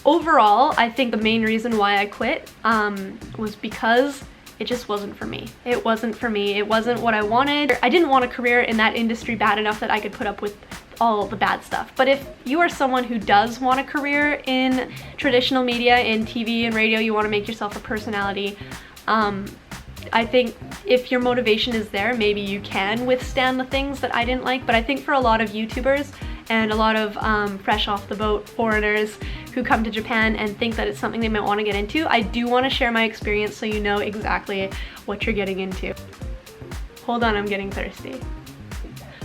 Overall, I think the main reason why I quit was because it just wasn't for me. It wasn't for me. It wasn't what I wanted. I didn't want a career in that industry bad enough that I could put up with all the bad stuff. But if you are someone who does want a career in traditional media, in TV and radio, you want to make yourself a personality, I think if your motivation is there, maybe you can withstand the things that I didn't like. But I think for a lot of YouTubers and a lot of fresh off the boat foreigners who come to Japan and think that it's something they might want to get into, I do want to share my experience so you know exactly what you're getting into. Hold on, I'm getting thirsty.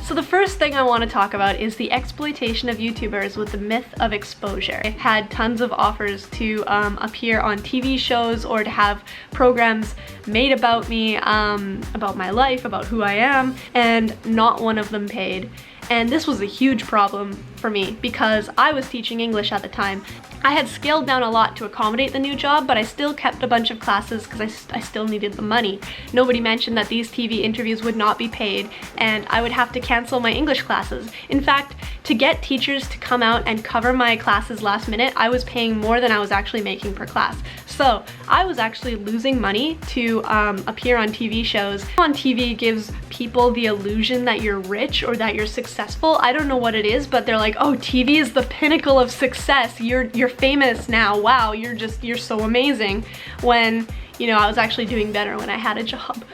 So the first thing I want to talk about is the exploitation of YouTubers with the myth of exposure. I've had tons of offers to appear on TV shows or to have programs made about me, about my life, about who I am, and not one of them paid. And this was a huge problem for me because I was teaching English at the time. I had scaled down a lot to accommodate the new job, but I still kept a bunch of classes because I still needed the money. Nobody mentioned that these TV interviews would not be paid and I would have to cancel my English classes. In fact, to get teachers to come out and cover my classes last minute, I was paying more than I was actually making per class. So I was actually losing money to appear on TV shows. On TV gives people the illusion that you're rich or that you're successful. I don't know what it is, but they're like, oh, TV is the pinnacle of success. You're famous now. Wow, you're so amazing. When, you know, I was actually doing better when I had a job.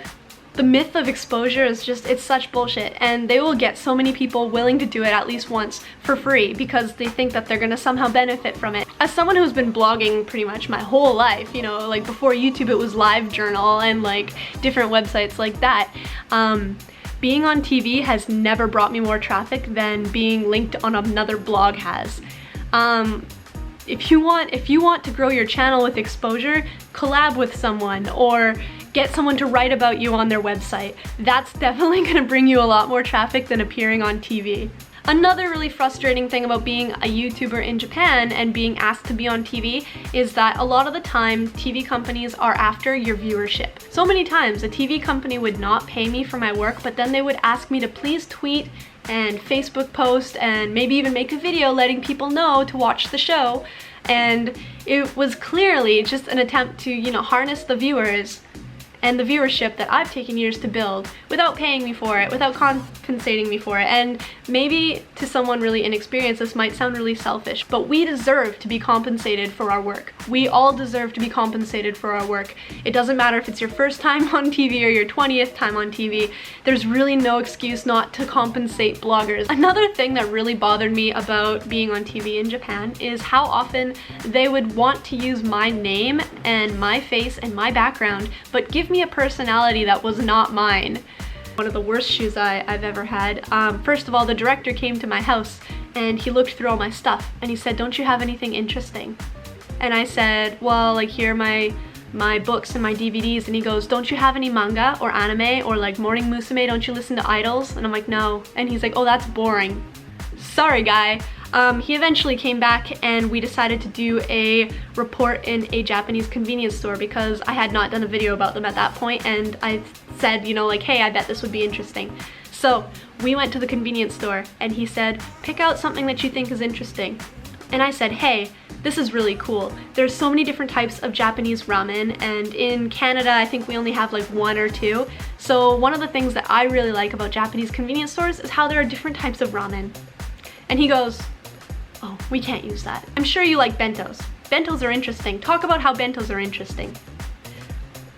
The myth of exposure is just, it's such bullshit, and they will get so many people willing to do it at least once for free because they think that they're gonna somehow benefit from it. As someone who's been blogging pretty much my whole life, you know, like before YouTube it was LiveJournal and like different websites like that, being on TV has never brought me more traffic than being linked on another blog has. If you want to grow your channel with exposure, collab with someone or get someone to write about you on their website. That's definitely gonna bring you a lot more traffic than appearing on TV. Another really frustrating thing about being a YouTuber in Japan and being asked to be on TV is that a lot of the time TV companies are after your viewership. So many times a TV company would not pay me for my work, but then they would ask me to please tweet and Facebook post and maybe even make a video letting people know to watch the show. And it was clearly just an attempt to, you know, harness the viewers and the viewership that I've taken years to build without paying me for it, without compensating me for it. And maybe to someone really inexperienced this might sound really selfish, but we deserve to be compensated for our work. We all deserve to be compensated for our work. It doesn't matter if it's your first time on TV or your 20th time on TV, there's really no excuse not to compensate bloggers. Another thing that really bothered me about being on TV in Japan is how often they would want to use my name and my face and my background, but give me a personality that was not mine. One of the worst shoes I've ever had. First of all, the director came to my house and he looked through all my stuff and he said, "Don't you have anything interesting?" And I said, "Well, like here are my books and my DVDs." And he goes, "Don't you have any manga or anime or like Morning Musume? Don't you listen to idols?" And I'm like, "No." And he's like, "Oh, that's boring." Sorry, guy. He eventually came back and we decided to do a report in a Japanese convenience store because I had not done a video about them at that point, and I said, you know, like, hey, I bet this would be interesting. So we went to the convenience store and he said, "Pick out something that you think is interesting." And I said, "Hey, this is really cool. There's so many different types of Japanese ramen, and in Canada I think we only have like one or two. So one of the things that I really like about Japanese convenience stores is how there are different types of ramen." And he goes, "Oh, we can't use that. I'm sure you like bentos. Bentos are interesting. Talk about how bentos are interesting."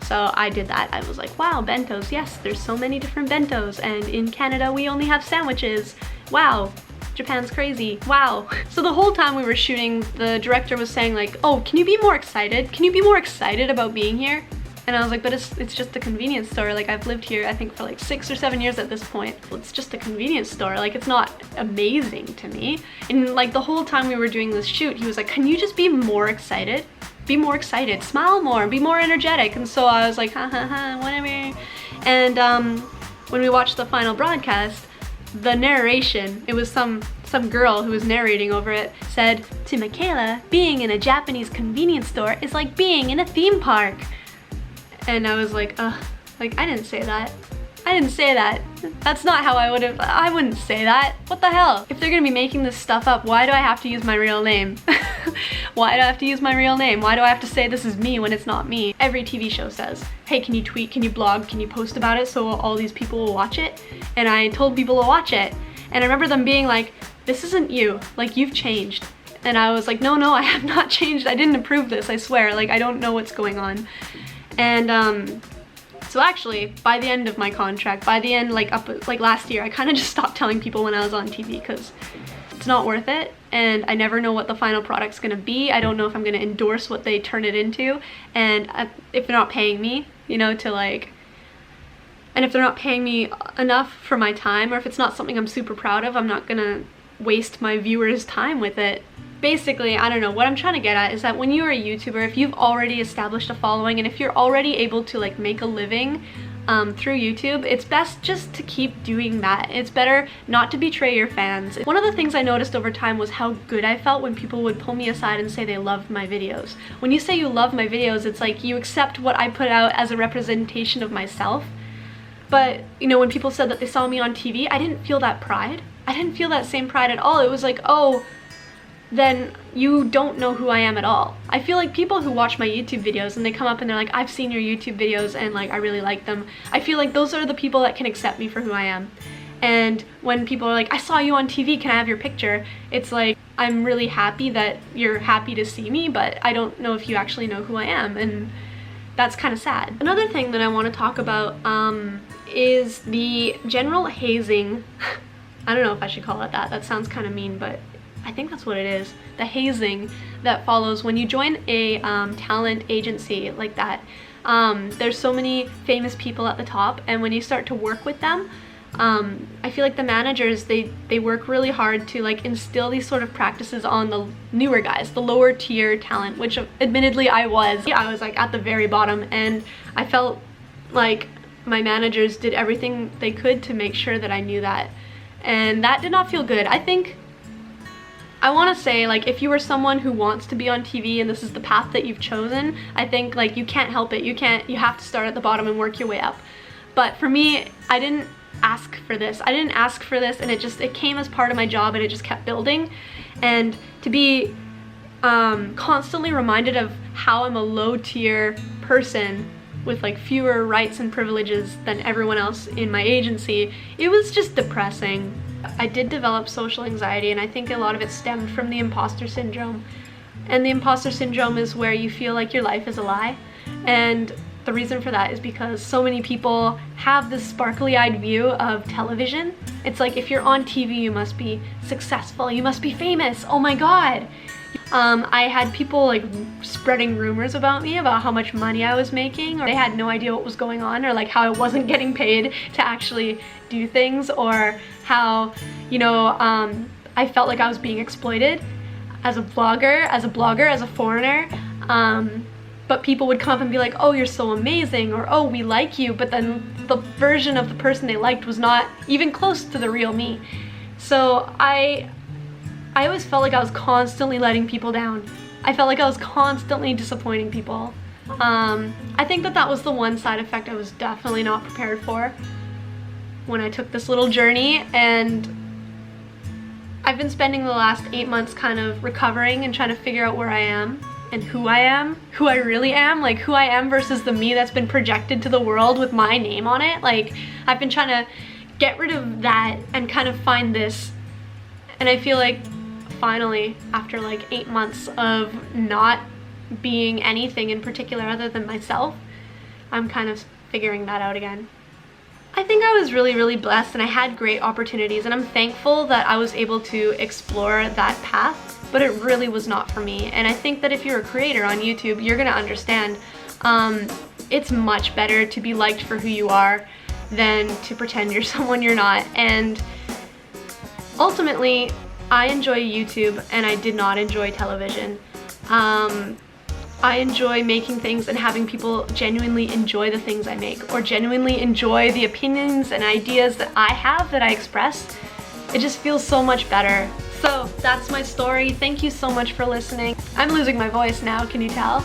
So I did that. I was like, wow, bentos, yes, there's so many different bentos, and in Canada we only have sandwiches. Wow, Japan's crazy, wow. So the whole time we were shooting, the director was saying like, "Oh, can you be more excited? Can you be more excited about being here?" And I was like, "But it's just a convenience store. Like, I've lived here I think for like 6 or 7 years at this point. It's just a convenience store. Like, it's not amazing to me." And like the whole time we were doing this shoot, he was like, "Can you just be more excited? Be more excited, smile more, be more energetic." And so I was like, ha ha ha, whatever. And when we watched the final broadcast, the narration, it was some girl who was narrating over it, said, "To Micaela, being in a Japanese convenience store is like being in a theme park." And I was like, ugh, like I didn't say that. I didn't say that. That's not how I wouldn't say that. What the hell? If they're gonna be making this stuff up, why do I have to use my real name? Why do I have to use my real name? Why do I have to say this is me when it's not me? Every TV show says, hey, can you tweet, can you blog, can you post about it so all these people will watch it? And I told people to watch it. And I remember them being like, this isn't you, like you've changed. And I was like, no, I have not changed. I didn't approve this, I swear. Like, I don't know what's going on. And so actually, by the end of my contract, by the end, like last year, I kind of just stopped telling people when I was on TV because it's not worth it. And I never know what the final product's gonna be. I don't know if I'm gonna endorse what they turn it into. And if they're not paying me, you know, to like, and if they're not paying me enough for my time, or if it's not something I'm super proud of, I'm not gonna waste my viewers' time with it. Basically, I don't know, what I'm trying to get at is that when you're a YouTuber, if you've already established a following and if you're already able to like make a living through YouTube, it's best just to keep doing that. It's better not to betray your fans. One of the things I noticed over time was how good I felt when people would pull me aside and say they loved my videos. When you say you love my videos, it's like you accept what I put out as a representation of myself. But, you know, when people said that they saw me on TV, I didn't feel that pride. I didn't feel that same pride at all. It was like, oh, then you don't know who I am at all. I feel like people who watch my YouTube videos and they come up and they're like, I've seen your YouTube videos and like I really like them. I feel like those are the people that can accept me for who I am. And when people are like, I saw you on TV, can I have your picture? It's like, I'm really happy that you're happy to see me, but I don't know if you actually know who I am, and that's kind of sad. Another thing that I want to talk about is the general hazing. I don't know if I should call it that. That sounds kind of mean, but I think that's what it is. The hazing that follows when you join a talent agency like that. There's so many famous people at the top, and when you start to work with them, I feel like the managers, they work really hard to like instill these sort of practices on the newer guys, the lower tier talent, which admittedly I was like at the very bottom, and I felt like my managers did everything they could to make sure that I knew that, and that did not feel good. I want to say, like, if you are someone who wants to be on TV and this is the path that you've chosen, I think like you can't help it. You have to start at the bottom and work your way up. But for me, I didn't ask for this. And it came as part of my job, and it just kept building. And to be constantly reminded of how I'm a low tier person with like fewer rights and privileges than everyone else in my agency, it was just depressing. I did develop social anxiety, and I think a lot of it stemmed from the imposter syndrome. And the imposter syndrome is where you feel like your life is a lie. And the reason for that is because so many people have this sparkly-eyed view of television. It's like, if you're on TV, you must be successful, you must be famous, oh my god. I had people like spreading rumors about me, about how much money I was making, or they had no idea what was going on, or like how I wasn't getting paid to actually do things, or how, you know, I felt like I was being exploited as a blogger, as a foreigner. But people would come up and be like, oh, you're so amazing, or oh, we like you, but then the version of the person they liked was not even close to the real me. So I always felt like I was constantly letting people down. I felt like I was constantly disappointing people. I think that was the one side effect I was definitely not prepared for when I took this little journey, and I've been spending the last 8 months kind of recovering and trying to figure out where I am and who I really am, like who I am versus the me that's been projected to the world with my name on it. Like, I've been trying to get rid of that and kind of find this, and I feel like finally, after like 8 months of not being anything in particular other than myself, I'm kind of figuring that out again. I think I was really, really blessed, and I had great opportunities, and I'm thankful that I was able to explore that path, but it really was not for me. And I think that if you're a creator on YouTube, you're gonna understand it's much better to be liked for who you are than to pretend you're someone you're not. And ultimately, I enjoy YouTube, and I did not enjoy television. I enjoy making things and having people genuinely enjoy the things I make, or genuinely enjoy the opinions and ideas that I have, that I express. It just feels so much better. So that's my story. Thank you so much for listening. I'm losing my voice now, can you tell?